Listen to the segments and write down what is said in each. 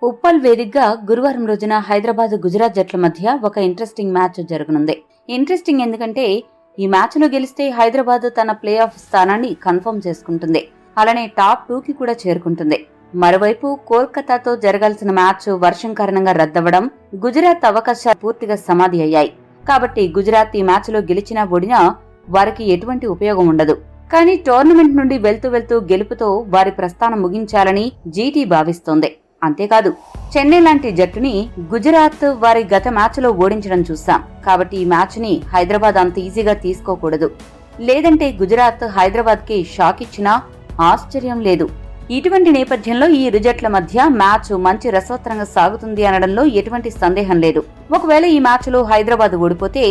ఉప్పల్ వేదికగా గురువారం రోజున హైదరాబాద్ గుజరాత్ జట్ల మధ్య ఒక ఇంట్రెస్టింగ్ మ్యాచ్ జరగనుంది. ఇంట్రెస్టింగ్ ఎందుకంటే ఈ మ్యాచ్ లో గెలిస్తే హైదరాబాద్ తన ప్లే ఆఫ్ స్థానాన్ని కన్ఫర్మ్ చేసుకుంటుంది. అలానే టాప్ 2 కి కూడా చేరుకుంటుంది. మరోవైపు కోల్కతాతో జరగాల్సిన మ్యాచ్ వర్షం కారణంగా రద్దవడం గుజరాత్ అవకాశాలు పూర్తిగా సమాధి అయ్యాయి. కాబట్టి గుజరాత్ ఈ మ్యాచ్ లో గెలిచినా ఓడినా వారికి ఎటువంటి ఉపయోగం ఉండదు. కానీ టోర్నమెంట్ నుండి వెళ్తూ గెలుపుతో వారి ప్రస్థానం ముగించాలని జీటీ భావిస్తోంది. అంతేకాదు చెన్నై లాంటి జట్టుని గుజరాత్ వారి గత మ్యాచ్ లో ఓడించడం చూశాం. కాబట్టి ఈ మ్యాచ్ ని హైదరాబాద్ అంత ఈజీగా తీసుకోకూడదు. లేదంటే గుజరాత్ హైదరాబాద్ కి షాక్ ఇచ్చినా ఆశ్చర్యం లేదు. ఇటువంటి నేపథ్యంలో ఈ ఇరు జట్ల మధ్య మ్యాచ్ మంచి రసవత్తరంగా సాగుతుంది అనడంలో ఎటువంటి సందేహం లేదు. ఒకవేళ ఈ మ్యాచ్ లో హైదరాబాద్ ఓడిపోతే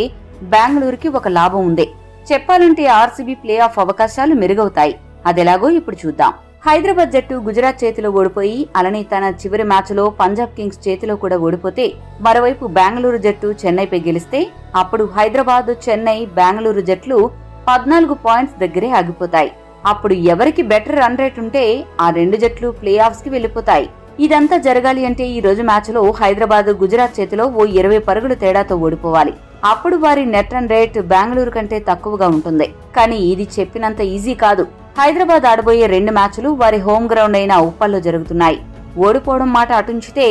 బెంగళూరుకి ఒక లాభం ఉంది. చెప్పాలంటే ఆర్సీబీ ప్లే ఆఫ్ అవకాశాలు మెరుగవుతాయి. అదెలాగో ఇప్పుడు చూద్దాం. హైదరాబాద్ జట్టు గుజరాత్ చేతిలో ఓడిపోయి అలానే తన చివరి మ్యాచ్ లో పంజాబ్ కింగ్స్ చేతిలో కూడా ఓడిపోతే, మరోవైపు బెంగళూరు జట్టు చెన్నైపై గెలిస్తే అప్పుడు హైదరాబాద్, చెన్నై, బెంగళూరు జట్లు 14 పాయింట్స్ దగ్గరే ఆగిపోతాయి. అప్పుడు ఎవరికి బెటర్ రన్ రేట్ ఉంటే ఆ రెండు జట్లు ప్లే ఆఫ్స్ కి వెళ్లిపోతాయి. ఇదంతా జరగాలి అంటే ఈ రోజు మ్యాచ్ లో హైదరాబాద్ గుజరాత్ చేతిలో ఓ 20 పరుగుల తేడాతో ఓడిపోవాలి. అప్పుడు వారి నెట్ రన్ రేట్ బెంగళూరు కంటే తక్కువగా ఉంటుంది. కానీ ఇది చెప్పినంత ఈజీ కాదు. హైదరాబాద్ ఆడబోయే 2 మ్యాచ్లు వారి హోమ్ గ్రౌండ్ అయిన ఉప్పల్లో జరుగుతున్నాయి. ఓడిపోవడం మాట అటుంచితే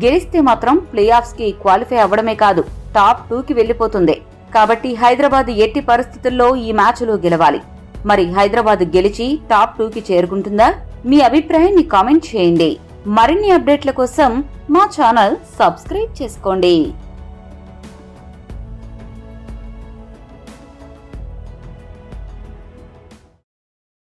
గెలిస్తే మాత్రం ప్లే ఆఫ్స్ కి క్వాలిఫై అవ్వడమే కాదు, టాప్ 2 కి వెళ్లిపోతుంది. కాబట్టి హైదరాబాద్ ఎట్టి పరిస్థితుల్లో ఈ మ్యాచ్లో గెలవాలి. మరి హైదరాబాద్ గెలిచి టాప్ 2 కి చేరుకుంటుందా? మీ అభిప్రాయాన్ని కామెంట్ చేయండి. మరిన్ని అప్డేట్ల కోసం మా ఛానల్ సబ్స్క్రైబ్ చేసుకోండి.